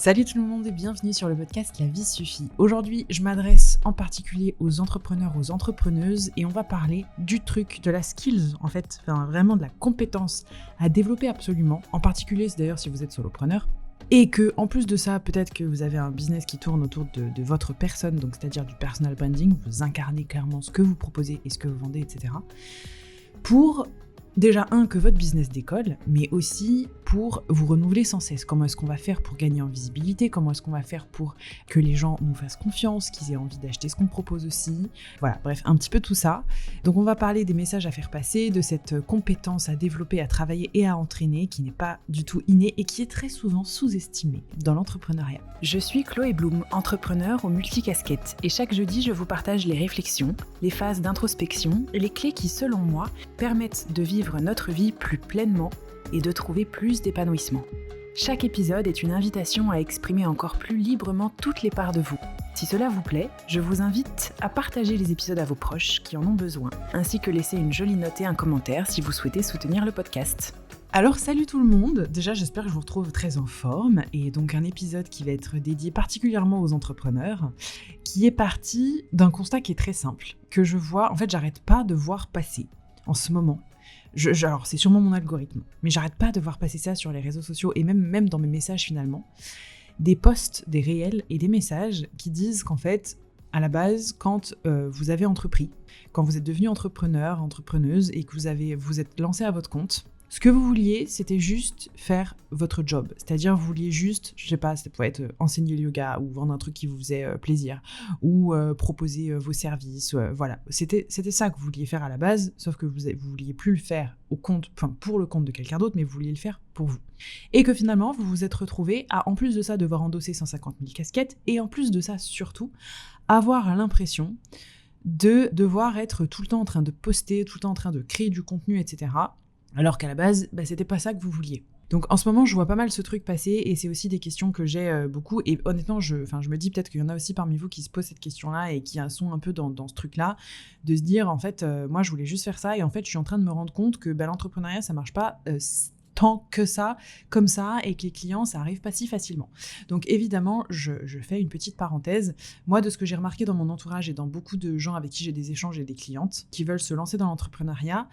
Salut tout le monde et bienvenue sur le podcast La vie suffit. Aujourd'hui, je m'adresse en particulier aux entrepreneurs, aux entrepreneuses et on va parler du truc, de la skills en fait, vraiment de la compétence à développer absolument. En particulier, c'est d'ailleurs si vous êtes solopreneur. Et que, en plus de ça, peut-être que vous avez un business qui tourne autour de votre personne, donc c'est-à-dire du personal branding, vous incarnez clairement ce que vous proposez et ce que vous vendez, etc. Pour déjà, que votre business décolle, mais aussi pour vous renouveler sans cesse. Comment est-ce qu'on va faire pour gagner en visibilité ? Comment est-ce qu'on va faire pour que les gens nous fassent confiance, qu'ils aient envie d'acheter ce qu'on propose aussi ? Voilà, bref, un petit peu tout ça. Donc on va parler des messages à faire passer, de cette compétence à développer, à travailler et à entraîner, qui n'est pas du tout innée et qui est très souvent sous-estimée dans l'entrepreneuriat. Je suis Chloé Bloom, entrepreneur aux multicasquettes, et chaque jeudi, je vous partage les réflexions, les phases d'introspection, les clés qui, selon moi, permettent de vivre notre vie plus pleinement et de trouver plus d'épanouissement. Chaque épisode est une invitation à exprimer encore plus librement toutes les parts de vous. Si cela vous plaît, je vous invite à partager les épisodes à vos proches qui en ont besoin, ainsi que laisser une jolie note et un commentaire si vous souhaitez soutenir le podcast. Alors salut tout le monde, déjà j'espère que je vous retrouve très en forme, et donc un épisode qui va être dédié particulièrement aux entrepreneurs, qui est parti d'un constat qui est très simple, que je vois, en fait j'arrête pas de voir passer en ce moment. Alors c'est sûrement mon algorithme, mais j'arrête pas de voir passer ça sur les réseaux sociaux et même dans mes messages finalement, des posts, des réels et des messages qui disent qu'en fait, à la base, quand vous avez entrepris, quand vous êtes devenu entrepreneur, entrepreneuse et que vous êtes lancé à votre compte, ce que vous vouliez, c'était juste faire votre job. C'est-à-dire, vous vouliez juste, je sais pas, ça pouvait être enseigner le yoga ou vendre un truc qui vous faisait plaisir ou proposer vos services. Voilà, c'était ça que vous vouliez faire à la base, sauf que vous vouliez plus le faire pour le compte de quelqu'un d'autre, mais vous vouliez le faire pour vous. Et que finalement, vous vous êtes retrouvé à, en plus de ça, devoir endosser 150 000 casquettes et en plus de ça, surtout, avoir l'impression de devoir être tout le temps en train de poster, tout le temps en train de créer du contenu, etc., alors qu'à la base, c'était pas ça que vous vouliez. Donc en ce moment, je vois pas mal ce truc passer et c'est aussi des questions que j'ai beaucoup. Et honnêtement, je me dis peut-être qu'il y en a aussi parmi vous qui se posent cette question-là et qui sont un peu dans ce truc-là, de se dire en fait, moi je voulais juste faire ça et en fait je suis en train de me rendre compte que l'entrepreneuriat ça marche pas tant que ça, comme ça, et que les clients, ça arrive pas si facilement. Donc évidemment, je fais une petite parenthèse. Moi, de ce que j'ai remarqué dans mon entourage et dans beaucoup de gens avec qui j'ai des échanges et des clientes qui veulent se lancer dans l'entrepreneuriat,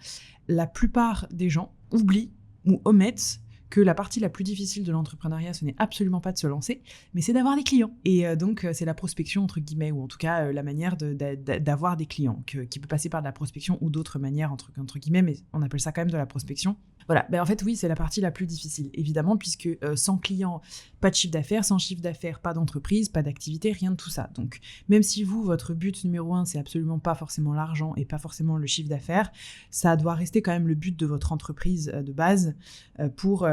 la plupart des gens oublient ou omettent que la partie la plus difficile de l'entrepreneuriat, ce n'est absolument pas de se lancer, mais c'est d'avoir des clients. Et donc, c'est la prospection, entre guillemets, ou en tout cas, la manière d'avoir des clients, qui peut passer par de la prospection ou d'autres manières, entre guillemets, mais on appelle ça quand même de la prospection. Voilà, en fait, oui, c'est la partie la plus difficile, évidemment, puisque sans clients, pas de chiffre d'affaires, sans chiffre d'affaires, pas d'entreprise, pas d'activité, rien de tout ça. Donc, même si votre but numéro 1, c'est absolument pas forcément l'argent et pas forcément le chiffre d'affaires, ça doit rester quand même le but de votre entreprise de base pour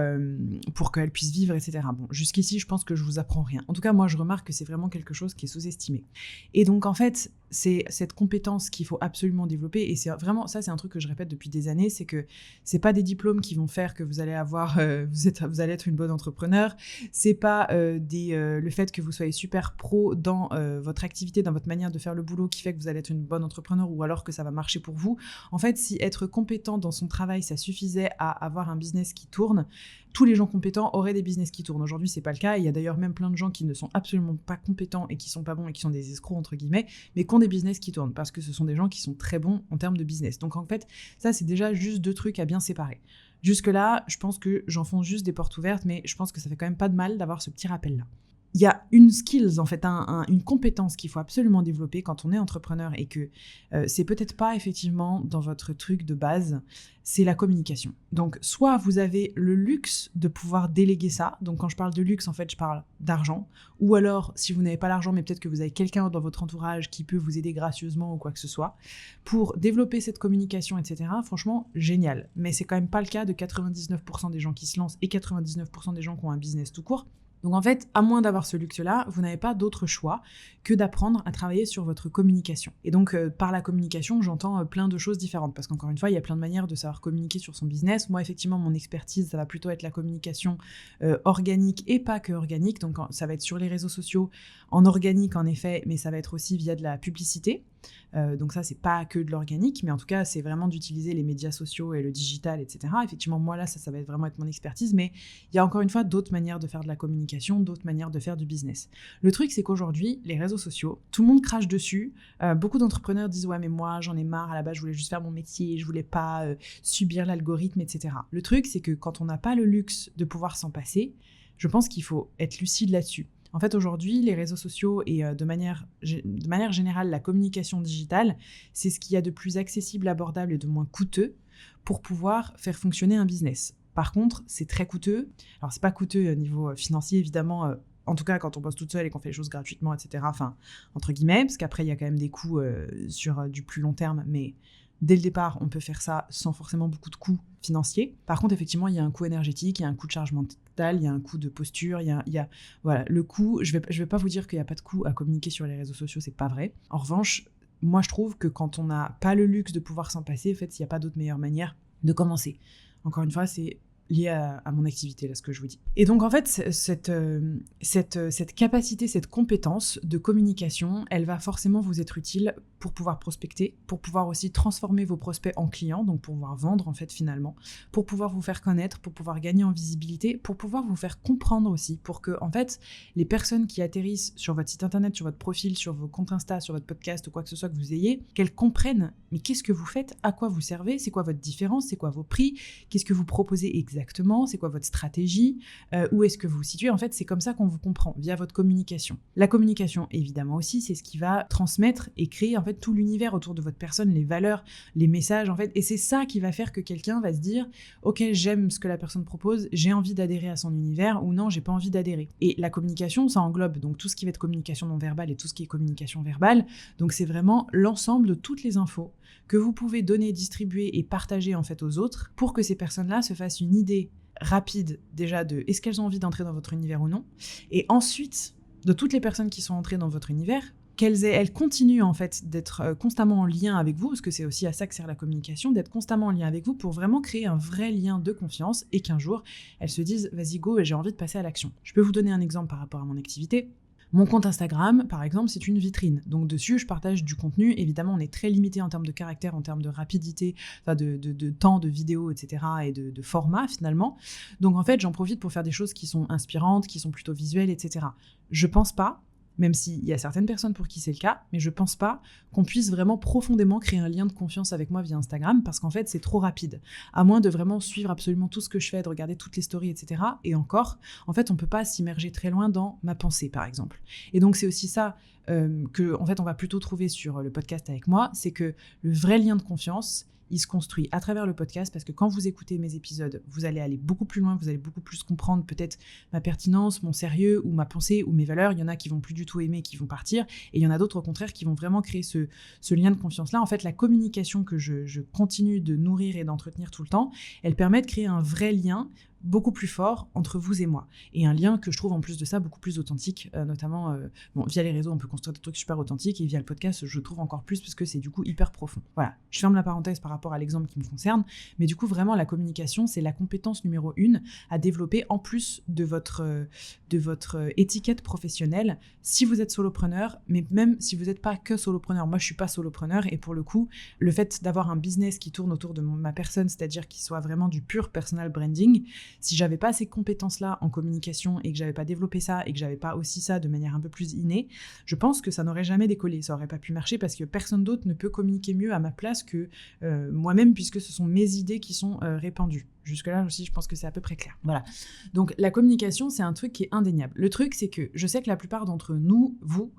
qu'elle puisse vivre, etc. Bon, jusqu'ici, je pense que je vous apprends rien. En tout cas, moi, je remarque que c'est vraiment quelque chose qui est sous-estimé. Et donc, en fait, c'est cette compétence qu'il faut absolument développer, et c'est vraiment, ça, c'est un truc que je répète depuis des années, c'est que c'est pas des diplômes qui vont faire que vous allez avoir, vous allez être une bonne entrepreneur, c'est pas le fait que vous soyez super pro dans votre activité, dans votre manière de faire le boulot qui fait que vous allez être une bonne entrepreneur ou alors que ça va marcher pour vous. En fait, si être compétent dans son travail, ça suffisait à avoir un business qui tourne, tous les gens compétents auraient des business qui tournent. Aujourd'hui, c'est pas le cas. Il y a d'ailleurs même plein de gens qui ne sont absolument pas compétents et qui sont pas bons et qui sont des escrocs, entre guillemets, mais qui ont des business qui tournent parce que ce sont des gens qui sont très bons en termes de business. Donc en fait, ça, c'est déjà juste deux trucs à bien séparer. Jusque-là, je pense que j'enfonce juste des portes ouvertes, mais je pense que ça fait quand même pas de mal d'avoir ce petit rappel-là. Il y a une skills, en fait, une compétence qu'il faut absolument développer quand on est entrepreneur et que c'est peut-être pas effectivement dans votre truc de base, c'est la communication. Donc, soit vous avez le luxe de pouvoir déléguer ça, donc quand je parle de luxe, en fait, je parle d'argent, ou alors, si vous n'avez pas l'argent, mais peut-être que vous avez quelqu'un dans votre entourage qui peut vous aider gracieusement ou quoi que ce soit, pour développer cette communication, etc., franchement, génial. Mais c'est quand même pas le cas de 99% des gens qui se lancent et 99% des gens qui ont un business tout court. Donc en fait, à moins d'avoir ce luxe-là, vous n'avez pas d'autre choix que d'apprendre à travailler sur votre communication. Et donc par la communication, j'entends plein de choses différentes, parce qu'encore une fois, il y a plein de manières de savoir communiquer sur son business. Moi, effectivement, mon expertise, ça va plutôt être la communication organique et pas que organique, donc ça va être sur les réseaux sociaux, en organique en effet, mais ça va être aussi via de la publicité. Donc ça, c'est pas que de l'organique, mais en tout cas, c'est vraiment d'utiliser les médias sociaux et le digital, etc. Effectivement, moi, là, ça va vraiment être mon expertise, mais il y a encore une fois d'autres manières de faire de la communication, d'autres manières de faire du business. Le truc, c'est qu'aujourd'hui, les réseaux sociaux, tout le monde crache dessus. Beaucoup d'entrepreneurs disent « Ouais, mais moi, j'en ai marre, à la base, je voulais juste faire mon métier, je voulais pas subir l'algorithme, etc. » Le truc, c'est que quand on n'a pas le luxe de pouvoir s'en passer, je pense qu'il faut être lucide là-dessus. En fait, aujourd'hui, les réseaux sociaux et de manière générale, la communication digitale, c'est ce qu'il y a de plus accessible, abordable et de moins coûteux pour pouvoir faire fonctionner un business. Par contre, c'est très coûteux. Alors, c'est pas coûteux au niveau financier, évidemment, en tout cas quand on bosse toute seule et qu'on fait les choses gratuitement, etc. Enfin, entre guillemets, parce qu'après, il y a quand même des coûts sur du plus long terme, mais dès le départ, on peut faire ça sans forcément beaucoup de coûts financiers. Par contre, effectivement, il y a un coût énergétique, il y a un coût de charge mentale, il y a un coût de posture, il y a voilà, le coût. Je vais pas vous dire qu'il n'y a pas de coût à communiquer sur les réseaux sociaux, c'est pas vrai. En revanche, moi, je trouve que quand on n'a pas le luxe de pouvoir s'en passer, en fait, il n'y a pas d'autre meilleure manière de commencer. Encore une fois, c'est lié à mon activité, là, ce que je vous dis. Et donc, en fait, cette capacité, cette compétence de communication, elle va forcément vous être utile pour pouvoir prospecter, pour pouvoir aussi transformer vos prospects en clients, donc pour pouvoir vendre, en fait, finalement, pour pouvoir vous faire connaître, pour pouvoir gagner en visibilité, pour pouvoir vous faire comprendre aussi, pour que, en fait, les personnes qui atterrissent sur votre site internet, sur votre profil, sur vos comptes Insta, sur votre podcast ou quoi que ce soit que vous ayez, qu'elles comprennent, mais qu'est-ce que vous faites, à quoi vous servez, c'est quoi votre différence, c'est quoi vos prix, qu'est-ce que vous proposez exactement, c'est quoi votre stratégie, où est-ce que vous vous situez. En fait, c'est comme ça qu'on vous comprend, via votre communication. La communication, évidemment aussi, c'est ce qui va transmettre et créer en fait tout l'univers autour de votre personne, les valeurs, les messages, en fait. Et c'est ça qui va faire que quelqu'un va se dire « Ok, j'aime ce que la personne propose, j'ai envie d'adhérer à son univers » ou « Non, j'ai pas envie d'adhérer ». Et la communication, ça englobe donc tout ce qui va être communication non verbale et tout ce qui est communication verbale. Donc c'est vraiment l'ensemble de toutes les infos que vous pouvez donner, distribuer et partager en fait aux autres pour que ces personnes-là se fassent une idée rapide déjà de est-ce qu'elles ont envie d'entrer dans votre univers ou non, et ensuite de toutes les personnes qui sont entrées dans votre univers, qu'elles continuent en fait d'être constamment en lien avec vous, parce que c'est aussi à ça que sert la communication, d'être constamment en lien avec vous pour vraiment créer un vrai lien de confiance et qu'un jour elles se disent vas-y go, j'ai envie de passer à l'action. Je peux vous donner un exemple par rapport à mon activité. Mon compte Instagram, par exemple, c'est une vitrine. Donc dessus, je partage du contenu. Évidemment, on est très limité en termes de caractère, en termes de rapidité, enfin de temps de vidéo, etc. et de format, finalement. Donc en fait, j'en profite pour faire des choses qui sont inspirantes, qui sont plutôt visuelles, etc. Je pense pas, même s'il y a certaines personnes pour qui c'est le cas, mais je pense pas qu'on puisse vraiment profondément créer un lien de confiance avec moi via Instagram, parce qu'en fait, c'est trop rapide. À moins de vraiment suivre absolument tout ce que je fais, de regarder toutes les stories, etc. Et encore, en fait, on peut pas s'immerger très loin dans ma pensée, par exemple. Et donc, c'est aussi ça que, en fait, on va plutôt trouver sur le podcast avec moi, c'est que le vrai lien de confiance, il se construit à travers le podcast, parce que quand vous écoutez mes épisodes, vous allez aller beaucoup plus loin, vous allez beaucoup plus comprendre peut-être ma pertinence, mon sérieux, ou ma pensée, ou mes valeurs. Il y en a qui vont plus du tout aimer, qui vont partir, et il y en a d'autres au contraire qui vont vraiment créer ce lien de confiance-là. En fait, la communication que je continue de nourrir et d'entretenir tout le temps, elle permet de créer un vrai lien beaucoup plus fort entre vous et moi. Et un lien que je trouve en plus de ça beaucoup plus authentique, notamment via les réseaux on peut construire des trucs super authentiques, et via le podcast je trouve encore plus, parce que c'est du coup hyper profond. Voilà, je ferme la parenthèse par rapport à l'exemple qui me concerne, mais du coup vraiment la communication, c'est la compétence numéro 1 à développer en plus de votre étiquette professionnelle si vous êtes solopreneur, mais même si vous n'êtes pas que solopreneur. Moi je suis pas solopreneur, et pour le coup le fait d'avoir un business qui tourne autour de ma personne, c'est-à-dire qu'il soit vraiment du pur personal branding, si j'avais pas ces compétences-là en communication et que j'avais pas développé ça et que j'avais pas aussi ça de manière un peu plus innée, je pense que ça n'aurait jamais décollé, ça aurait pas pu marcher, parce que personne d'autre ne peut communiquer mieux à ma place que moi-même, puisque ce sont mes idées qui sont répandues. Jusque-là aussi, je pense que c'est à peu près clair. Voilà. Donc la communication, c'est un truc qui est indéniable. Le truc, c'est que je sais que la plupart d'entre nous, vous,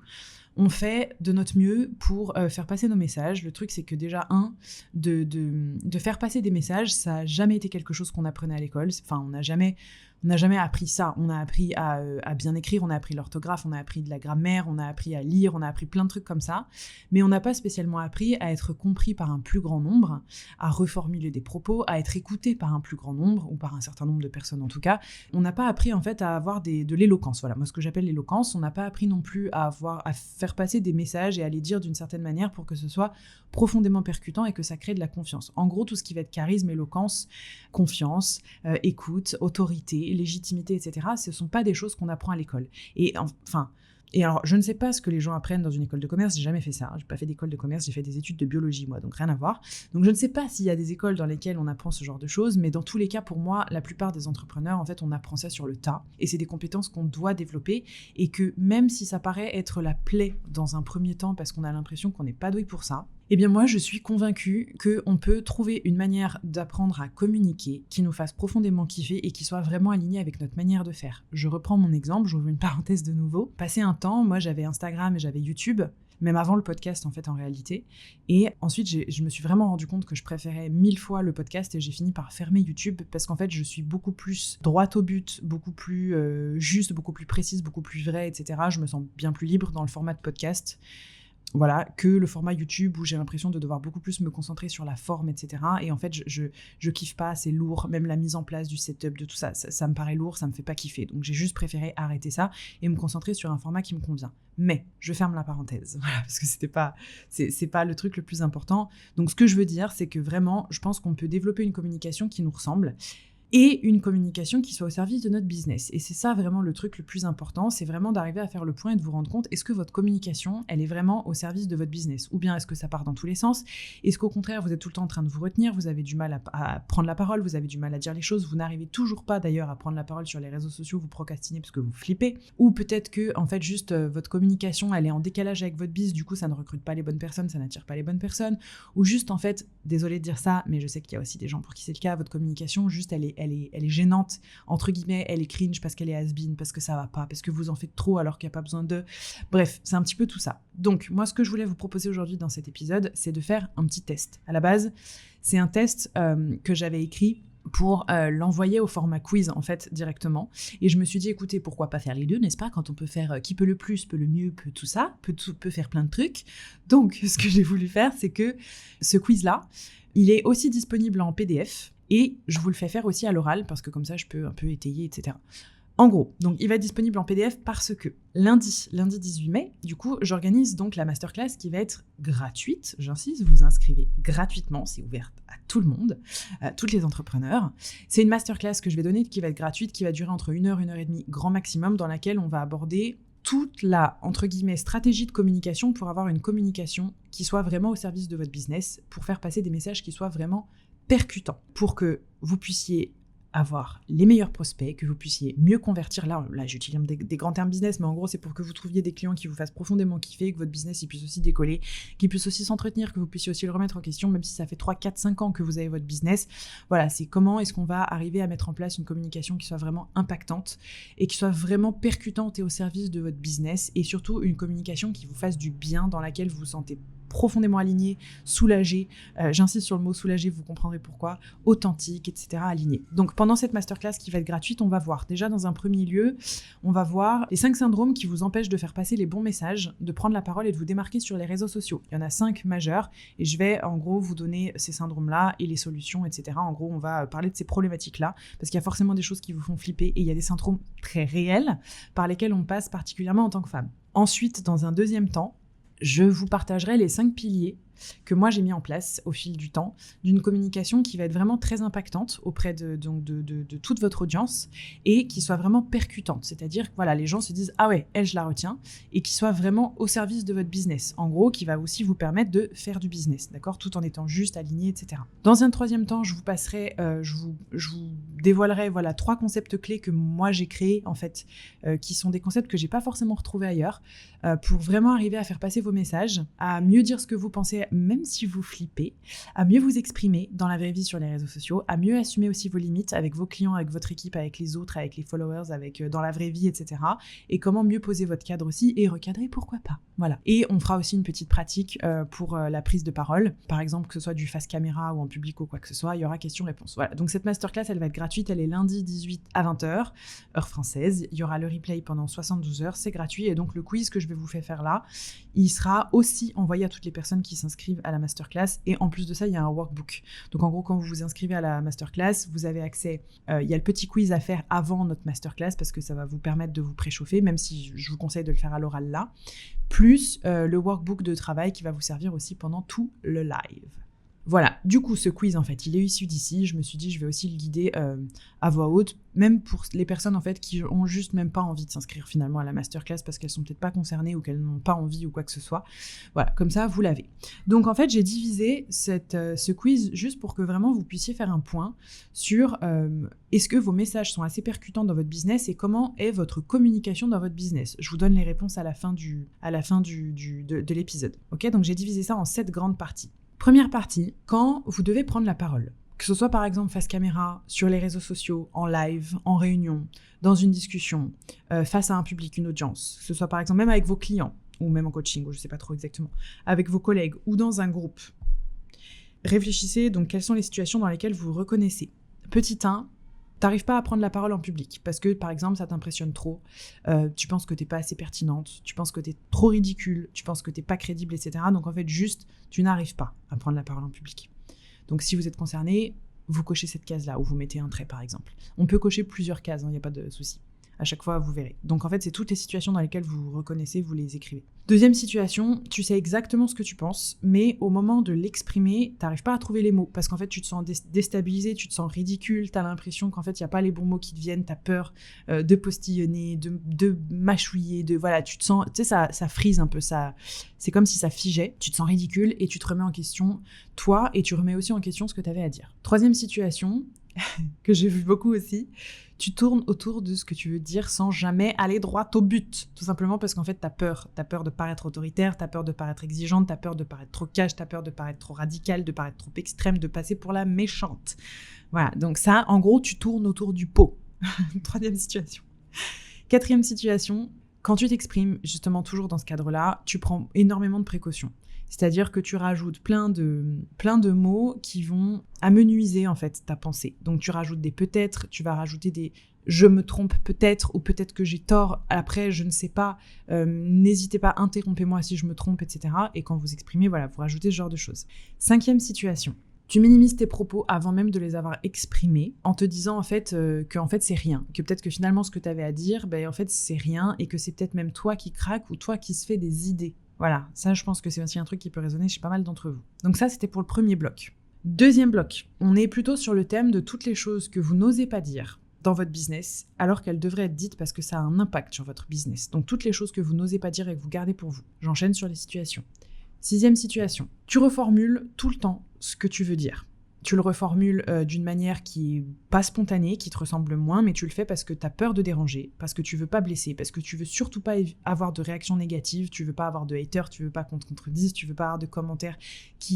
on fait de notre mieux pour faire passer nos messages. Le truc, c'est que déjà, de faire passer des messages, ça n'a jamais été quelque chose qu'on apprenait à l'école. Enfin, on n'a jamais appris ça. On a appris à bien écrire, on a appris l'orthographe, on a appris de la grammaire, on a appris à lire, on a appris plein de trucs comme ça. Mais on n'a pas spécialement appris à être compris par un plus grand nombre, à reformuler des propos, à être écouté par un plus grand nombre, ou par un certain nombre de personnes en tout cas. On n'a pas appris en fait à avoir de l'éloquence. Voilà, moi ce que j'appelle l'éloquence. On n'a pas appris non plus à faire passer des messages et à les dire d'une certaine manière pour que ce soit profondément percutant et que ça crée de la confiance. En gros, tout ce qui va être charisme, éloquence, confiance, écoute, autorité, légitimité, etc., ce ne sont pas des choses qu'on apprend à l'école. Et enfin, Et alors, je ne sais pas ce que les gens apprennent dans une école de commerce, j'ai jamais fait ça, j'ai pas fait d'école de commerce, j'ai fait des études de biologie moi, donc rien à voir. Donc je ne sais pas s'il y a des écoles dans lesquelles on apprend ce genre de choses, mais dans tous les cas, pour moi, la plupart des entrepreneurs, en fait, on apprend ça sur le tas, et c'est des compétences qu'on doit développer, et que même si ça paraît être la plaie dans un premier temps, parce qu'on a l'impression qu'on n'est pas doué pour ça, eh bien moi, je suis convaincue qu'on peut trouver une manière d'apprendre à communiquer qui nous fasse profondément kiffer et qui soit vraiment alignée avec notre manière de faire. Je reprends mon exemple, j'ouvre une parenthèse de nouveau. Passé un temps, moi j'avais Instagram et j'avais YouTube, même avant le podcast en fait en réalité. Et ensuite, je me suis vraiment rendu compte que je préférais 1000 fois le podcast et j'ai fini par fermer YouTube parce qu'en fait, je suis beaucoup plus droite au but, beaucoup plus juste, beaucoup plus précise, beaucoup plus vraie, etc. Je me sens bien plus libre dans le format de podcast. Voilà, que le format YouTube où j'ai l'impression de devoir beaucoup plus me concentrer sur la forme, etc. Et en fait, je kiffe pas, c'est lourd, même la mise en place du setup, de tout ça, ça me paraît lourd, ça me fait pas kiffer. Donc j'ai juste préféré arrêter ça et me concentrer sur un format qui me convient. Mais, je ferme la parenthèse, voilà, parce que c'est pas le truc le plus important. Donc ce que je veux dire, c'est que vraiment, je pense qu'on peut développer une communication qui nous ressemble, et une communication qui soit au service de notre business. Et c'est ça vraiment le truc le plus important, c'est vraiment d'arriver à faire le point et de vous rendre compte, est-ce que votre communication, elle est vraiment au service de votre business? Ou bien est-ce que ça part dans tous les sens? Est-ce qu'au contraire, vous êtes tout le temps en train de vous retenir, vous avez du mal à prendre la parole, vous avez du mal à dire les choses, vous n'arrivez toujours pas d'ailleurs à prendre la parole sur les réseaux sociaux, vous procrastinez parce que vous flippez? Ou peut-être que, en fait, juste votre communication, elle est en décalage avec votre biz, du coup ça ne recrute pas les bonnes personnes, ça n'attire pas les bonnes personnes. Ou juste, en fait, désolé de dire ça, mais je sais qu'il y a aussi des gens pour qui c'est le cas, votre communication, juste, elle est gênante, entre guillemets, elle est cringe parce qu'elle est has-been, parce que ça va pas, parce que vous en faites trop alors qu'il n'y a pas besoin de... Bref, c'est un petit peu tout ça. Donc, moi, ce que je voulais vous proposer aujourd'hui dans cet épisode, c'est de faire un petit test. À la base, c'est un test que j'avais écrit pour l'envoyer au format quiz, en fait, directement. Et je me suis dit, écoutez, pourquoi pas faire les deux, n'est-ce pas? Quand on peut faire qui peut le plus, peut le mieux, peut tout ça, peut faire plein de trucs. Donc, ce que j'ai voulu faire, c'est que ce quiz-là, il est aussi disponible en PDF, et je vous le fais faire aussi à l'oral, parce que comme ça, je peux un peu étayer, etc. En gros, donc il va être disponible en PDF parce que lundi 18 mai, du coup, j'organise donc la masterclass qui va être gratuite. J'insiste, vous inscrivez gratuitement, c'est ouvert à tout le monde, à tous les entrepreneurs. C'est une masterclass que je vais donner qui va être gratuite, qui va durer entre 1h, 1h30 grand maximum, dans laquelle on va aborder toute la, entre guillemets, stratégie de communication pour avoir une communication qui soit vraiment au service de votre business, pour faire passer des messages qui soient vraiment percutants, pour que vous puissiez avoir les meilleurs prospects, que vous puissiez mieux convertir. Là j'utilise des grands termes business, mais en gros, c'est pour que vous trouviez des clients qui vous fassent profondément kiffer, que votre business il puisse aussi décoller, qu'il puisse aussi s'entretenir, que vous puissiez aussi le remettre en question, même si ça fait 3, 4, 5 ans que vous avez votre business. Voilà, c'est comment est-ce qu'on va arriver à mettre en place une communication qui soit vraiment impactante et qui soit vraiment percutante et au service de votre business, et surtout une communication qui vous fasse du bien, dans laquelle vous vous sentez profondément aligné, soulagé, j'insiste sur le mot soulagé, vous comprendrez pourquoi, authentique, etc., aligné. Donc pendant cette masterclass qui va être gratuite, on va voir, déjà dans un premier lieu, on va voir les 5 syndromes qui vous empêchent de faire passer les bons messages, de prendre la parole et de vous démarquer sur les réseaux sociaux. Il y en a 5 majeurs, et je vais en gros vous donner ces syndromes-là et les solutions, etc. En gros, on va parler de ces problématiques-là, parce qu'il y a forcément des choses qui vous font flipper, et il y a des syndromes très réels par lesquels on passe particulièrement en tant que femme. Ensuite, dans un deuxième temps, je vous partagerai les 5 piliers que moi j'ai mis en place au fil du temps, d'une communication qui va être vraiment très impactante auprès de toute votre audience, et qui soit vraiment percutante, c'est-à-dire que voilà, les gens se disent « Ah ouais, elle, je la retiens », et qui soit vraiment au service de votre business, en gros, qui va aussi vous permettre de faire du business, d'accord, tout en étant juste, aligné, etc. Dans un troisième temps, je vous dévoilerai voilà 3 concepts clés que moi j'ai créés, en fait, qui sont des concepts que j'ai pas forcément retrouvés ailleurs, pour vraiment arriver à faire passer vos messages, à mieux dire ce que vous pensez, même si vous flippez, à mieux vous exprimer dans la vraie vie sur les réseaux sociaux, à mieux assumer aussi vos limites avec vos clients, avec votre équipe, avec les autres, avec les followers, avec dans la vraie vie, etc. Et comment mieux poser votre cadre aussi, et recadrer, pourquoi pas. Voilà. Et on fera aussi une petite pratique pour la prise de parole, par exemple que ce soit du face caméra ou en public ou quoi que ce soit, il y aura question-réponse. Voilà. Donc cette masterclass, elle va être gratuite, elle est lundi 18 à 20h, heure française. Il y aura le replay pendant 72 heures, c'est gratuit, et donc le quiz que je vais vous faire là, il sera aussi envoyé à toutes les personnes qui s'inscrivent à la masterclass, et en plus de ça, il y a un workbook. Donc en gros, quand vous vous inscrivez à la masterclass, vous avez accès, il y a le petit quiz à faire avant notre masterclass, parce que ça va vous permettre de vous préchauffer, même si je vous conseille de le faire à l'oral là, plus le workbook de travail qui va vous servir aussi pendant tout le live. Voilà, du coup, ce quiz, en fait, il est issu d'ici. Je me suis dit, je vais aussi le guider à voix haute, même pour les personnes, en fait, qui ont juste même pas envie de s'inscrire finalement à la masterclass parce qu'elles sont peut-être pas concernées ou qu'elles n'ont pas envie ou quoi que ce soit. Voilà, comme ça, vous l'avez. Donc, en fait, j'ai divisé ce quiz juste pour que vraiment vous puissiez faire un point sur est-ce que vos messages sont assez percutants dans votre business et comment est votre communication dans votre business. Je vous donne les réponses à la fin de l'épisode. Ok, donc j'ai divisé ça en 7 grandes parties. Première partie, quand vous devez prendre la parole, que ce soit par exemple face caméra, sur les réseaux sociaux, en live, en réunion, dans une discussion, face à un public, une audience, que ce soit par exemple même avec vos clients, ou même en coaching, ou je ne sais pas trop exactement, avec vos collègues ou dans un groupe. Réfléchissez donc quelles sont les situations dans lesquelles vous vous reconnaissez. Petit 1, t'arrives pas à prendre la parole en public parce que, par exemple, ça t'impressionne trop, tu penses que t'es pas assez pertinente, tu penses que t'es trop ridicule, tu penses que t'es pas crédible, etc. Donc, en fait, juste, tu n'arrives pas à prendre la parole en public. Donc, si vous êtes concerné, vous cochez cette case-là ou vous mettez un trait, par exemple. On peut cocher plusieurs cases, il n'y a pas de souci. À chaque fois, vous verrez. Donc, en fait, c'est toutes les situations dans lesquelles vous vous reconnaissez, vous les écrivez. Deuxième situation, tu sais exactement ce que tu penses, mais au moment de l'exprimer, t'arrives pas à trouver les mots, parce qu'en fait, tu te sens déstabilisé, tu te sens ridicule, t'as l'impression qu'en fait, il n'y a pas les bons mots qui te viennent, t'as peur de postillonner, de mâchouiller, voilà, tu te sens, tu sais, ça frise un peu, c'est comme si ça figeait, tu te sens ridicule et tu te remets en question, toi, et tu remets aussi en question ce que t'avais à dire. Troisième situation, que j'ai vu beaucoup aussi, tu tournes autour de ce que tu veux dire sans jamais aller droit au but. Tout simplement parce qu'en fait, t'as peur. T'as peur de paraître autoritaire, t'as peur de paraître exigeante, t'as peur de paraître trop cash, t'as peur de paraître trop radicale, de paraître trop extrême, de passer pour la méchante. Voilà, donc ça, en gros, tu tournes autour du pot. Troisième situation. Quatrième situation, quand tu t'exprimes, justement toujours dans ce cadre-là, tu prends énormément de précautions. C'est-à-dire que tu rajoutes plein de mots qui vont amenuiser en fait ta pensée. Donc tu rajoutes des peut-être, tu vas rajouter des je me trompe peut-être ou peut-être que j'ai tort, après je ne sais pas, n'hésitez pas, interrompez-moi si je me trompe, etc. Et quand vous exprimez, voilà, vous rajoutez ce genre de choses. Cinquième situation. Tu minimises tes propos avant même de les avoir exprimés en te disant en fait que en fait c'est rien, que peut-être que finalement ce que tu avais à dire, en fait c'est rien et que c'est peut-être même toi qui craque ou toi qui se fait des idées. Voilà, ça je pense que c'est aussi un truc qui peut résonner chez pas mal d'entre vous. Donc ça c'était pour le premier bloc. Deuxième bloc, on est plutôt sur le thème de toutes les choses que vous n'osez pas dire dans votre business alors qu'elles devraient être dites parce que ça a un impact sur votre business. Donc toutes les choses que vous n'osez pas dire et que vous gardez pour vous. J'enchaîne sur les situations. Sixième situation, tu reformules tout le temps ce que tu veux dire. Tu le reformules d'une manière qui est pas spontanée, qui te ressemble moins, mais tu le fais parce que tu as peur de déranger, parce que tu veux pas blesser, parce que tu veux surtout pas avoir de réactions négatives, tu veux pas avoir de haters, tu veux pas qu'on te contredise, tu veux pas avoir de commentaires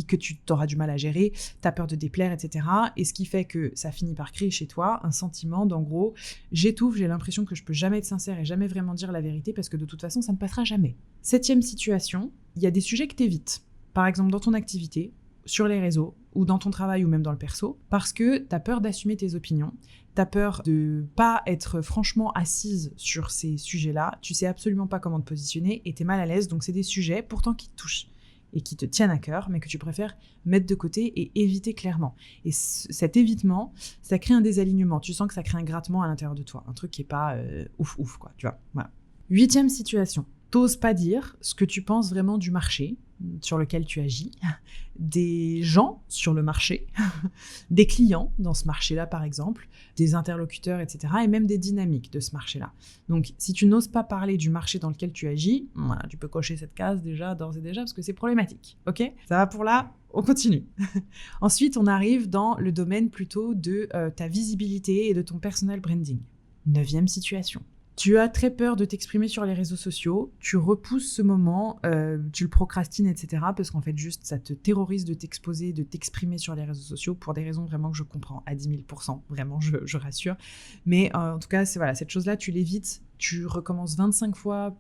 que tu t'auras du mal à gérer, tu as peur de déplaire, etc. Et ce qui fait que ça finit par créer chez toi un sentiment d'en gros, j'étouffe, j'ai l'impression que je peux jamais être sincère et jamais vraiment dire la vérité parce que de toute façon, ça ne passera jamais. Septième situation, il y a des sujets que t'évites. Par exemple, dans ton activité, sur les réseaux, ou dans ton travail, ou même dans le perso, parce que t'as peur d'assumer tes opinions, t'as peur de pas être franchement assise sur ces sujets-là, tu sais absolument pas comment te positionner, et t'es mal à l'aise, donc c'est des sujets pourtant qui te touchent, et qui te tiennent à cœur, mais que tu préfères mettre de côté et éviter clairement. Et cet évitement, ça crée un désalignement, tu sens que ça crée un grattement à l'intérieur de toi, un truc qui est pas ouf, quoi, tu vois, voilà. Huitième situation, t'oses pas dire ce que tu penses vraiment du marché sur lequel tu agis, des gens sur le marché, des clients dans ce marché-là par exemple, des interlocuteurs, etc. et même des dynamiques de ce marché-là. Donc si tu n'oses pas parler du marché dans lequel tu agis, voilà, tu peux cocher cette case déjà, d'ores et déjà, parce que c'est problématique, ok ? Ça va pour là ? On continue. Ensuite, on arrive dans le domaine plutôt de ta visibilité et de ton personal branding. Neuvième situation. Tu as très peur de t'exprimer sur les réseaux sociaux, tu repousses ce moment, tu le procrastines, etc. parce qu'en fait, juste, ça te terrorise de t'exposer, de t'exprimer sur les réseaux sociaux pour des raisons vraiment que je comprends à 10 000%, vraiment, je rassure. Mais en tout cas, cette chose-là, tu l'évites, tu recommences 25 fois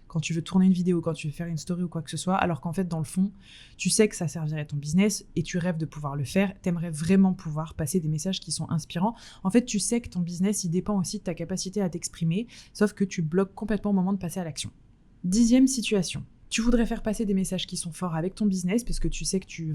quand tu veux tourner une vidéo, quand tu veux faire une story ou quoi que ce soit, alors qu'en fait, dans le fond, tu sais que ça servirait à ton business et tu rêves de pouvoir le faire, t'aimerais vraiment pouvoir passer des messages qui sont inspirants. En fait, tu sais que ton business, il dépend aussi de ta capacité à t'exprimer, sauf que tu bloques complètement au moment de passer à l'action. 10e situation. Tu voudrais faire passer des messages qui sont forts avec ton business parce que tu sais que tu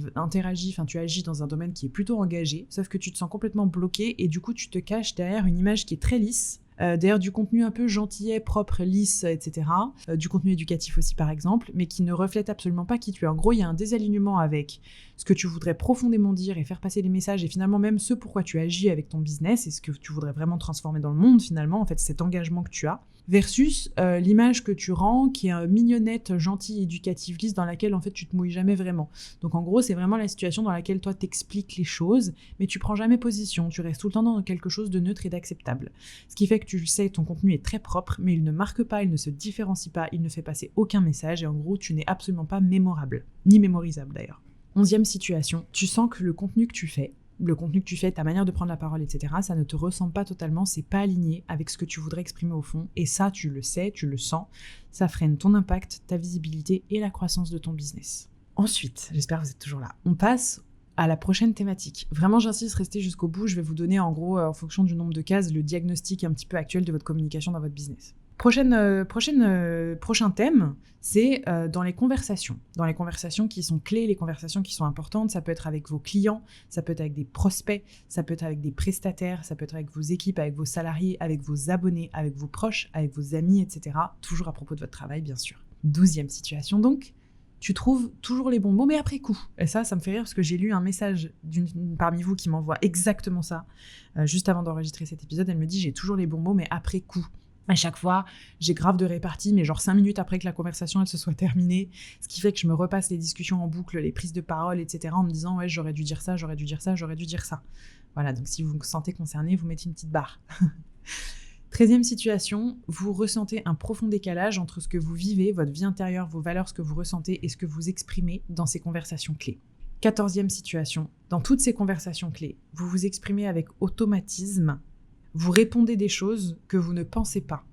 agis dans un domaine qui est plutôt engagé, sauf que tu te sens complètement bloqué et du coup, tu te caches derrière une image qui est très lisse, D'ailleurs, du contenu un peu gentillet, propre, lisse, etc. Du contenu éducatif aussi, par exemple, mais qui ne reflète absolument pas qui tu es. En gros, il y a un désalignement avec ce que tu voudrais profondément dire et faire passer les messages, et finalement même ce pourquoi tu agis avec ton business et ce que tu voudrais vraiment transformer dans le monde, finalement, en fait, cet engagement que tu as, versus l'image que tu rends, qui est mignonnette, gentille, éducative, lisse, dans laquelle, en fait, tu te mouilles jamais vraiment. Donc, en gros, c'est vraiment la situation dans laquelle toi, t'expliques les choses, mais tu prends jamais position, tu restes tout le temps dans quelque chose de neutre et d'acceptable. Ce qui fait que tu le sais, ton contenu est très propre, mais il ne marque pas, il ne se différencie pas, il ne fait passer aucun message, et en gros, tu n'es absolument pas mémorable, ni mémorisable d'ailleurs. 11e situation, tu sens que le contenu que tu fais, ta manière de prendre la parole, etc., ça ne te ressemble pas totalement, c'est pas aligné avec ce que tu voudrais exprimer au fond, et ça, tu le sais, tu le sens, ça freine ton impact, ta visibilité et la croissance de ton business. Ensuite, j'espère que vous êtes toujours là, on passe à la prochaine thématique. Vraiment, j'insiste, restez jusqu'au bout, je vais vous donner en gros, en fonction du nombre de cases, le diagnostic un petit peu actuel de votre communication dans votre business. Prochain thème, c'est dans les conversations. Dans les conversations qui sont clés, les conversations qui sont importantes, ça peut être avec vos clients, ça peut être avec des prospects, ça peut être avec des prestataires, ça peut être avec vos équipes, avec vos salariés, avec vos abonnés, avec vos proches, avec vos amis, etc. Toujours à propos de votre travail, bien sûr. 12e situation donc, tu trouves toujours les bons mots, mais après coup. Et ça me fait rire parce que j'ai lu un message d'une parmi vous qui m'envoie exactement ça, juste avant d'enregistrer cet épisode. Elle me dit « J'ai toujours les bons mots, mais après coup ». À chaque fois, j'ai grave de répartie, mais genre 5 minutes après que la conversation elle se soit terminée, ce qui fait que je me repasse les discussions en boucle, les prises de parole, etc. en me disant « Ouais, j'aurais dû dire ça, j'aurais dû dire ça, j'aurais dû dire ça ». Voilà, donc si vous vous sentez concerné, vous mettez une petite barre. 13e situation, vous ressentez un profond décalage entre ce que vous vivez, votre vie intérieure, vos valeurs, ce que vous ressentez et ce que vous exprimez dans ces conversations clés. 14e situation, dans toutes ces conversations clés, vous vous exprimez avec automatisme, vous répondez des choses que vous ne pensez pas.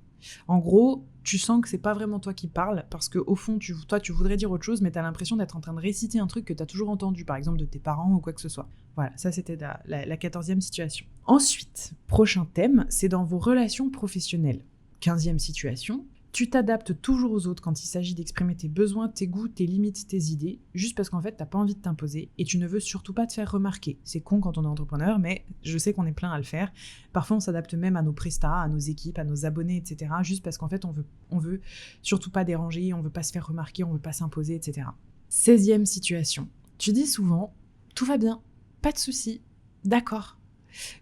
En gros, tu sens que c'est pas vraiment toi qui parles parce qu'au fond, toi, tu voudrais dire autre chose, mais tu as l'impression d'être en train de réciter un truc que tu as toujours entendu, par exemple de tes parents ou quoi que ce soit. Voilà, ça c'était la 14e situation. Ensuite, prochain thème, c'est dans vos relations professionnelles. 15e situation, tu t'adaptes toujours aux autres quand il s'agit d'exprimer tes besoins, tes goûts, tes limites, tes idées, juste parce qu'en fait, t'as pas envie de t'imposer et tu ne veux surtout pas te faire remarquer. C'est con quand on est entrepreneur, mais je sais qu'on est plein à le faire. Parfois, on s'adapte même à nos prestats, à nos équipes, à nos abonnés, etc. Juste parce qu'en fait, on veut surtout pas déranger, on veut pas se faire remarquer, on veut pas s'imposer, etc. 16e situation. Tu dis souvent, tout va bien, pas de souci, d'accord.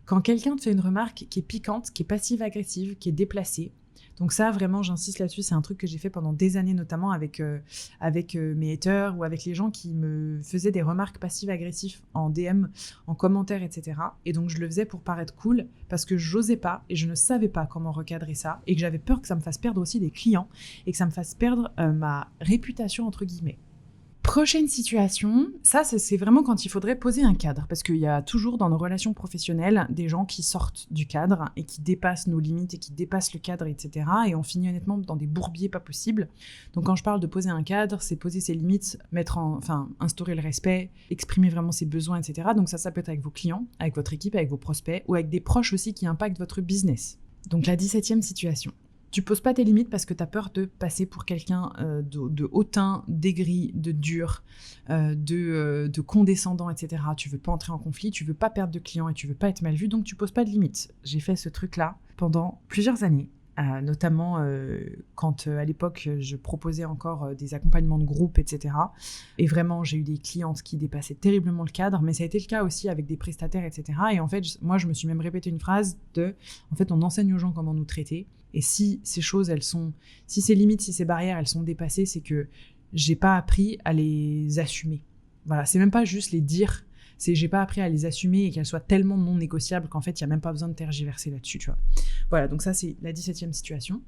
Quand quelqu'un te fait une remarque qui est piquante, qui est passive-agressive, qui est déplacée, donc ça, vraiment, j'insiste là-dessus, c'est un truc que j'ai fait pendant des années, notamment avec mes haters ou avec les gens qui me faisaient des remarques passives-agressives en DM, en commentaire, etc. Et donc, je le faisais pour paraître cool, parce que j'osais pas et je ne savais pas comment recadrer ça, et que j'avais peur que ça me fasse perdre aussi des clients, et que ça me fasse perdre ma réputation, entre guillemets. Prochaine situation, ça c'est vraiment quand il faudrait poser un cadre, parce qu'il y a toujours dans nos relations professionnelles des gens qui sortent du cadre et qui dépassent nos limites et qui dépassent le cadre, etc. Et on finit honnêtement dans des bourbiers pas possibles. Donc quand je parle de poser un cadre, c'est poser ses limites, instaurer le respect, exprimer vraiment ses besoins, etc. Donc ça peut être avec vos clients, avec votre équipe, avec vos prospects, ou avec des proches aussi qui impactent votre business. Donc la 17e situation. Tu poses pas tes limites parce que tu as peur de passer pour quelqu'un de hautain, d'aigri, de dur, de condescendant, etc. Tu veux pas entrer en conflit, tu veux pas perdre de clients et tu veux pas être mal vu, donc tu poses pas de limites. J'ai fait ce truc-là pendant plusieurs années, notamment quand à l'époque je proposais encore des accompagnements de groupe, etc. Et vraiment, j'ai eu des clientes qui dépassaient terriblement le cadre, mais ça a été le cas aussi avec des prestataires, etc. Et en fait, moi, je me suis même répété une phrase en fait, on enseigne aux gens comment nous traiter. Et si ces choses, si ces limites, si ces barrières, elles sont dépassées, c'est que j'ai pas appris à les assumer. Voilà, c'est même pas juste les dire, c'est j'ai pas appris à les assumer et qu'elles soient tellement non négociables qu'en fait, il y a même pas besoin de tergiverser là-dessus, tu vois. Voilà, donc ça, c'est la 17e situation.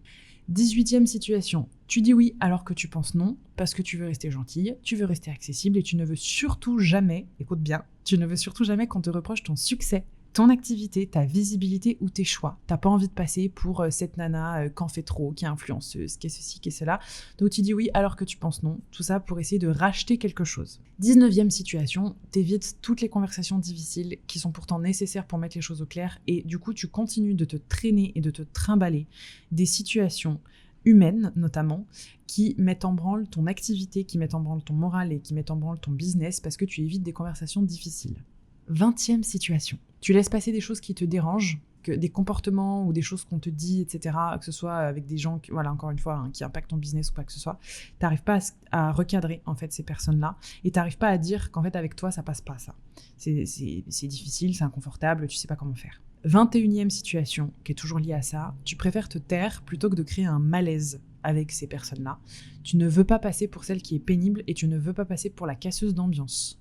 18e situation, tu dis oui alors que tu penses non, parce que tu veux rester gentille, tu veux rester accessible et tu ne veux surtout jamais, écoute bien, tu ne veux surtout jamais qu'on te reproche ton succès, ton activité, ta visibilité ou tes choix. T'as pas envie de passer pour cette nana qu'en fait trop, qui est influenceuse, qui est ceci, qui est cela. Donc tu dis oui alors que tu penses non. Tout ça pour essayer de racheter quelque chose. 19e situation, t'évites toutes les conversations difficiles qui sont pourtant nécessaires pour mettre les choses au clair et du coup tu continues de te traîner et de te trimballer des situations humaines notamment, qui mettent en branle ton activité, qui mettent en branle ton moral et qui mettent en branle ton business parce que tu évites des conversations difficiles. 20e situation. Tu laisses passer des choses qui te dérangent, des comportements ou des choses qu'on te dit, etc., que ce soit avec des gens, voilà, encore une fois, qui impactent ton business ou pas que ce soit, t'arrives pas à recadrer, en fait, ces personnes-là, et t'arrives pas à dire qu'en fait, avec toi, ça passe pas, ça. C'est difficile, c'est inconfortable, tu sais pas comment faire. 21e situation, qui est toujours liée à ça, tu préfères te taire plutôt que de créer un malaise avec ces personnes-là. Tu ne veux pas passer pour celle qui est pénible et tu ne veux pas passer pour la casseuse d'ambiance.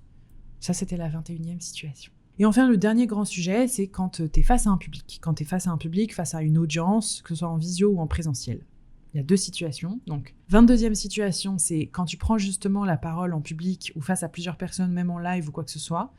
Ça, c'était la 21e situation. Et enfin, le dernier grand sujet, c'est quand tu es face à un public. Quand tu es face à un public, face à une audience, que ce soit en visio ou en présentiel. Il y a 2 situations. Donc, 22e situation, c'est quand tu prends justement la parole en public ou face à plusieurs personnes, même en live ou quoi que ce soit,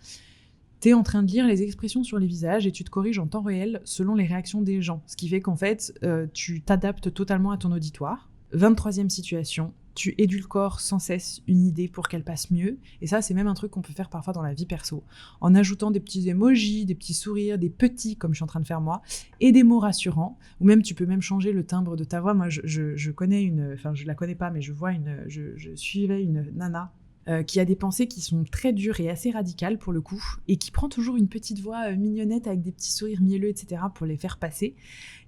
tu es en train de lire les expressions sur les visages et tu te corriges en temps réel selon les réactions des gens. Ce qui fait qu'en fait, tu t'adaptes totalement à ton auditoire. 23e situation, tu édulcores sans cesse une idée pour qu'elle passe mieux. Et ça, c'est même un truc qu'on peut faire parfois dans la vie perso. En ajoutant des petits emojis, des petits sourires, des petits, comme je suis en train de faire moi, et des mots rassurants. Ou même, tu peux même changer le timbre de ta voix. Moi, je connais enfin, je la connais pas, mais je suivais une nana qui a des pensées qui sont très dures et assez radicales pour le coup, et qui prend toujours une petite voix mignonnette avec des petits sourires mielleux, etc. pour les faire passer.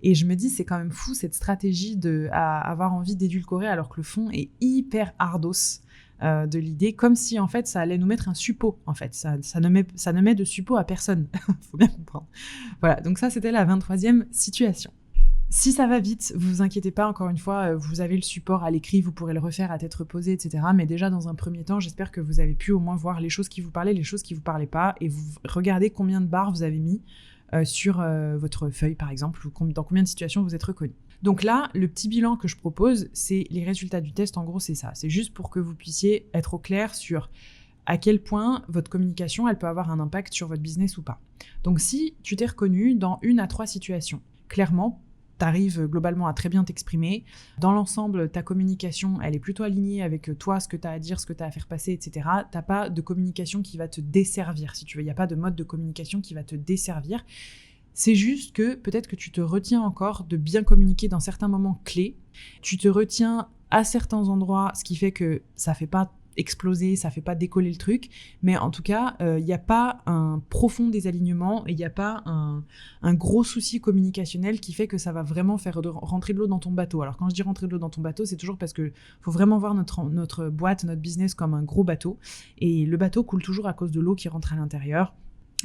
Et je me dis, c'est quand même fou cette stratégie à avoir envie d'édulcorer alors que le fond est hyper ardos de l'idée, comme si en fait ça allait nous mettre un suppôt, en fait. Ça ne met de suppôt à personne. Faut bien comprendre. Voilà, donc ça c'était la 23e situation. Si ça va vite, vous vous inquiétez pas, encore une fois, vous avez le support à l'écrit, vous pourrez le refaire à tête reposée, etc. Mais déjà, dans un premier temps, j'espère que vous avez pu au moins voir les choses qui vous parlaient, les choses qui vous parlaient pas, et vous regardez combien de barres vous avez mis sur votre feuille, par exemple, ou dans combien de situations vous êtes reconnu. Donc là, le petit bilan que je propose, c'est les résultats du test. En gros, c'est ça. C'est juste pour que vous puissiez être au clair sur à quel point votre communication, elle peut avoir un impact sur votre business ou pas. Donc si tu t'es reconnu dans 1 à 3 situations, clairement, t'arrives globalement à très bien t'exprimer. Dans l'ensemble, ta communication, elle est plutôt alignée avec toi, ce que tu as à dire, ce que tu as à faire passer, etc. T'as pas de communication qui va te desservir, si tu veux. Il n'y a pas de mode de communication qui va te desservir. C'est juste que peut-être que tu te retiens encore de bien communiquer dans certains moments clés. Tu te retiens à certains endroits, ce qui fait que ça fait pas exploser, ça fait pas décoller le truc, mais en tout cas, il n'y a pas un profond désalignement et il n'y a pas un gros souci communicationnel qui fait que ça va vraiment faire rentrer de l'eau dans ton bateau. Alors quand je dis rentrer de l'eau dans ton bateau, c'est toujours parce que faut vraiment voir notre boîte, notre business comme un gros bateau, et le bateau coule toujours à cause de l'eau qui rentre à l'intérieur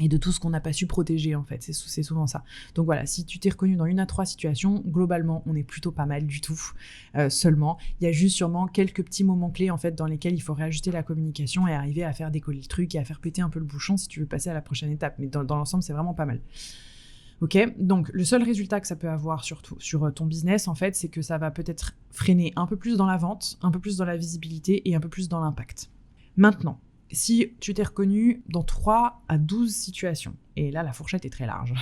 et de tout ce qu'on n'a pas su protéger, en fait. C'est souvent ça. Donc voilà, si tu t'es reconnu dans 1 à 3 situations, globalement, on est plutôt pas mal du tout. Seulement, il y a juste sûrement quelques petits moments clés, en fait, dans lesquels il faut réajuster la communication et arriver à faire décoller le truc et à faire péter un peu le bouchon si tu veux passer à la prochaine étape. Mais dans l'ensemble, c'est vraiment pas mal. Ok, donc le seul résultat que ça peut avoir surtout sur ton business, en fait, c'est que ça va peut-être freiner un peu plus dans la vente, un peu plus dans la visibilité et un peu plus dans l'impact. Maintenant, si tu t'es reconnu dans 3 à 12 situations, et là la fourchette est très large,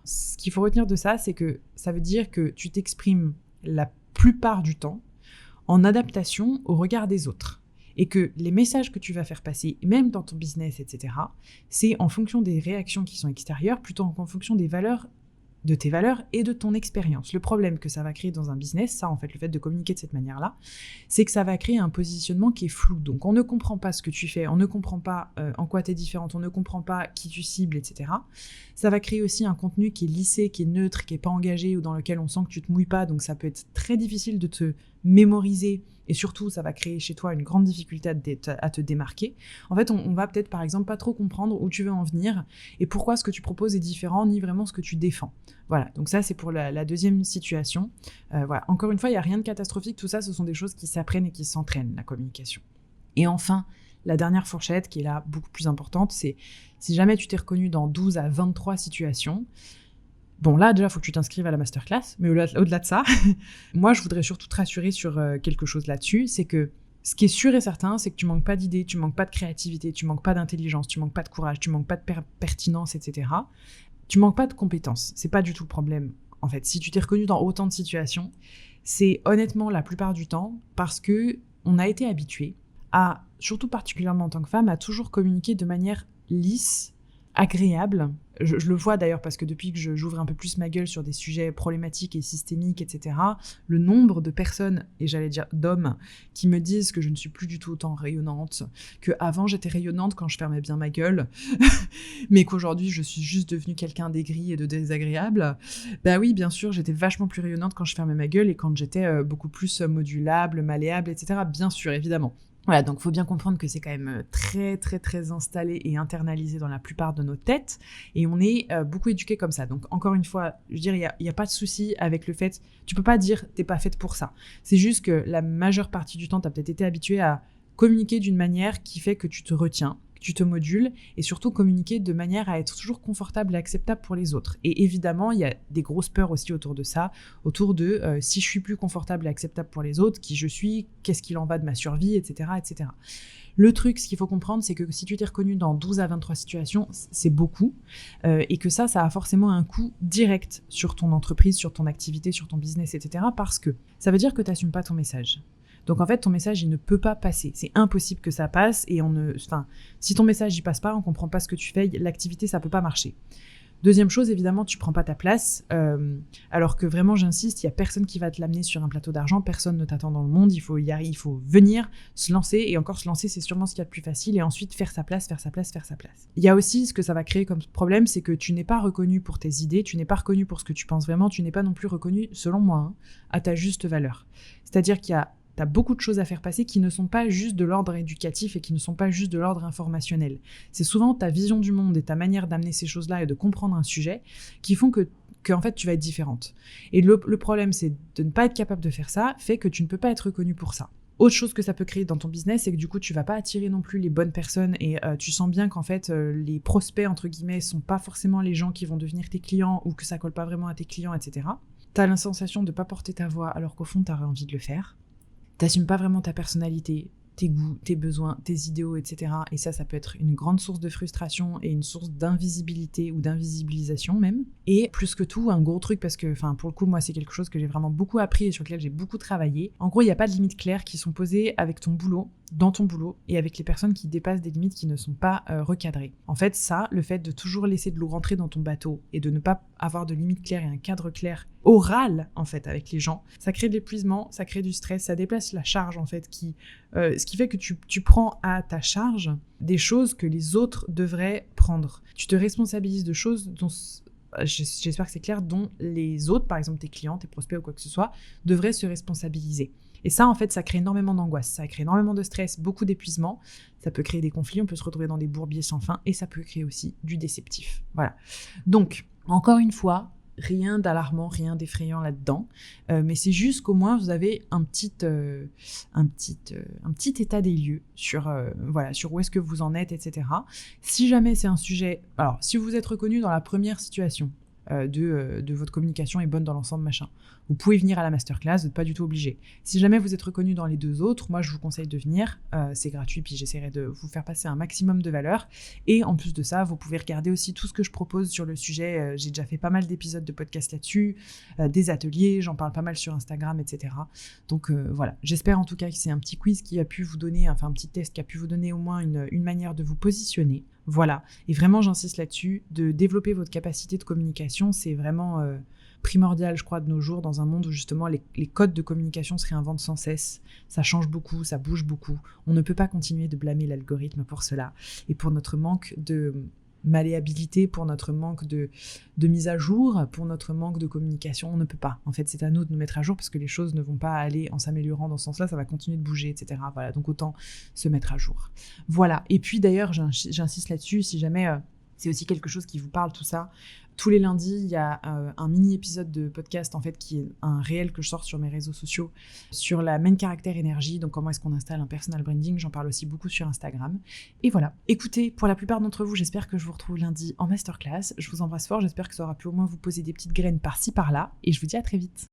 ce qu'il faut retenir de ça, c'est que ça veut dire que tu t'exprimes la plupart du temps en adaptation au regard des autres. Et que les messages que tu vas faire passer, même dans ton business, etc., c'est en fonction des réactions qui sont extérieures, plutôt qu'en fonction des valeurs, de tes valeurs et de ton expérience. Le problème que ça va créer dans un business, ça en fait, le fait de communiquer de cette manière-là, c'est que ça va créer un positionnement qui est flou. Donc on ne comprend pas ce que tu fais, on ne comprend pas en quoi tu es différente, on ne comprend pas qui tu cibles, etc. Ça va créer aussi un contenu qui est lissé, qui est neutre, qui n'est pas engagé ou dans lequel on sent que tu te mouilles pas. Donc ça peut être très difficile de te mémoriser et surtout ça va créer chez toi une grande difficulté à te démarquer. En fait, on va peut-être par exemple pas trop comprendre où tu veux en venir et pourquoi ce que tu proposes est différent ni vraiment ce que tu défends. Voilà, donc ça c'est pour la deuxième situation. Voilà. Encore une fois, il n'y a rien de catastrophique, tout ça ce sont des choses qui s'apprennent et qui s'entraînent, la communication. Et enfin, la dernière fourchette qui est là beaucoup plus importante, c'est si jamais tu t'es reconnu dans 12 à 23 situations, bon là déjà il faut que tu t'inscrives à la masterclass, mais au-delà de ça, moi je voudrais surtout te rassurer sur quelque chose là-dessus, c'est que ce qui est sûr et certain, c'est que tu manques pas d'idées, tu manques pas de créativité, tu manques pas d'intelligence, tu manques pas de courage, tu manques pas de pertinence, etc. Tu manques pas de compétences, c'est pas du tout le problème. En fait, si tu t'es reconnu dans autant de situations, c'est honnêtement la plupart du temps parce que on a été habitué à, surtout particulièrement en tant que femme, à toujours communiquer de manière lisse, agréable, je le vois d'ailleurs parce que depuis que j'ouvre un peu plus ma gueule sur des sujets problématiques et systémiques, etc., le nombre de personnes, et j'allais dire d'hommes, qui me disent que je ne suis plus du tout autant rayonnante, qu'avant j'étais rayonnante quand je fermais bien ma gueule, mais qu'aujourd'hui je suis juste devenue quelqu'un d'aigri et de désagréable. Bah oui, bien sûr, j'étais vachement plus rayonnante quand je fermais ma gueule et quand j'étais beaucoup plus modulable, malléable, etc. Bien sûr, évidemment. Voilà, donc il faut bien comprendre que c'est quand même très, très, très installé et internalisé dans la plupart de nos têtes, et on est beaucoup éduqué comme ça. Donc encore une fois, je veux dire, il y a pas de souci avec le fait, tu peux pas dire t'es pas faite pour ça. C'est juste que la majeure partie du temps, t'as peut-être été habitué à communiquer d'une manière qui fait que tu te retiens, que tu te modules, et surtout communiquer de manière à être toujours confortable et acceptable pour les autres. Et évidemment, il y a des grosses peurs aussi autour de ça, autour de si je suis plus confortable et acceptable pour les autres, qui je suis, qu'est-ce qu'il en va de ma survie, etc., etc. Le truc, ce qu'il faut comprendre, c'est que si tu t'es reconnu dans 12 à 23 situations, c'est beaucoup, et que ça a forcément un coût direct sur ton entreprise, sur ton activité, sur ton business, etc., parce que ça veut dire que tu n'assumes pas ton message. Donc en fait, ton message, il ne peut pas passer. C'est impossible que ça passe, et si ton message, il passe pas, on comprend pas ce que tu fais, l'activité, ça peut pas marcher. Deuxième chose, évidemment, tu prends pas ta place, alors que vraiment, j'insiste, il y a personne qui va te l'amener sur un plateau d'argent, personne ne t'attend dans le monde, il faut y arriver, il faut venir, se lancer, et encore se lancer, c'est sûrement ce qu'il y a de plus facile, et ensuite faire sa place. Il y a aussi ce que ça va créer comme problème, c'est que tu n'es pas reconnu pour tes idées, tu n'es pas reconnu pour ce que tu penses vraiment, tu n'es pas non plus reconnu, selon moi, à ta juste valeur. C'est-à-dire t'as beaucoup de choses à faire passer qui ne sont pas juste de l'ordre éducatif et qui ne sont pas juste de l'ordre informationnel. C'est souvent ta vision du monde et ta manière d'amener ces choses-là et de comprendre un sujet qui font que en fait, tu vas être différente. Et le problème, c'est de ne pas être capable de faire ça, fait que tu ne peux pas être reconnu pour ça. Autre chose que ça peut créer dans ton business, c'est que du coup, tu vas pas attirer non plus les bonnes personnes, et tu sens bien qu'en fait, les prospects, entre guillemets, sont pas forcément les gens qui vont devenir tes clients, ou que ça colle pas vraiment à tes clients, etc. T'as la sensation de pas porter ta voix alors qu'au fond, t'aurais envie de le faire. T'assumes pas vraiment ta personnalité, tes goûts, tes besoins, tes idéaux, etc. Et ça peut être une grande source de frustration et une source d'invisibilité ou d'invisibilisation même. Et plus que tout, un gros truc, parce que, pour le coup, moi, c'est quelque chose que j'ai vraiment beaucoup appris et sur lequel j'ai beaucoup travaillé. En gros, il n'y a pas de limites claires qui sont posées avec ton boulot, dans ton boulot, et avec les personnes qui dépassent des limites qui ne sont pas recadrées. En fait, le fait de toujours laisser de l'eau rentrer dans ton bateau et de ne pas avoir de limites claires et un cadre clair oral, en fait, avec les gens, ça crée de l'épuisement, ça crée du stress, ça déplace la charge, en fait, ce qui fait que tu prends à ta charge des choses que les autres devraient prendre. Tu te responsabilises de choses dont, j'espère que c'est clair, dont les autres, par exemple tes clients, tes prospects ou quoi que ce soit, devraient se responsabiliser. Et ça, en fait, ça crée énormément d'angoisse, ça crée énormément de stress, beaucoup d'épuisement, ça peut créer des conflits, on peut se retrouver dans des bourbiers sans fin, et ça peut créer aussi du déceptif. Voilà. Donc, encore une fois, rien d'alarmant, rien d'effrayant là-dedans, mais c'est juste qu'au moins vous avez un petit état des lieux sur où est-ce que vous en êtes, etc. Si jamais c'est un sujet, alors si vous êtes reconnu dans la première situation de votre communication est bonne dans l'ensemble, machin, vous pouvez venir à la masterclass, vous n'êtes pas du tout obligé. Si jamais vous êtes reconnu dans les deux autres, moi je vous conseille de venir, c'est gratuit, puis j'essaierai de vous faire passer un maximum de valeur, et en plus de ça, vous pouvez regarder aussi tout ce que je propose sur le sujet, j'ai déjà fait pas mal d'épisodes de podcast là-dessus, des ateliers, j'en parle pas mal sur Instagram, etc. Donc voilà, j'espère en tout cas que c'est un petit quiz qui a pu vous donner, un petit test qui a pu vous donner au moins une manière de vous positionner. Voilà, et vraiment j'insiste là-dessus, de développer votre capacité de communication, c'est vraiment primordial, je crois, de nos jours, dans un monde où justement les codes de communication se réinventent sans cesse, ça change beaucoup, ça bouge beaucoup, on ne peut pas continuer de blâmer l'algorithme pour cela, et pour notre manque de malléabilité, pour notre manque de mise à jour, pour notre manque de communication, on ne peut pas. En fait, c'est à nous de nous mettre à jour parce que les choses ne vont pas aller en s'améliorant dans ce sens-là, ça va continuer de bouger, etc. Voilà, donc autant se mettre à jour. Voilà, et puis d'ailleurs, j'insiste là-dessus, si jamais c'est aussi quelque chose qui vous parle, tout ça, tous les lundis, il y a un mini-épisode de podcast, en fait, qui est un réel que je sors sur mes réseaux sociaux, sur la main caractère énergie, donc comment est-ce qu'on installe un personal branding, j'en parle aussi beaucoup sur Instagram. Et voilà. Écoutez, pour la plupart d'entre vous, j'espère que je vous retrouve lundi en masterclass. Je vous embrasse fort, j'espère que ça aura pu au moins vous poser des petites graines par-ci, par-là, et je vous dis à très vite.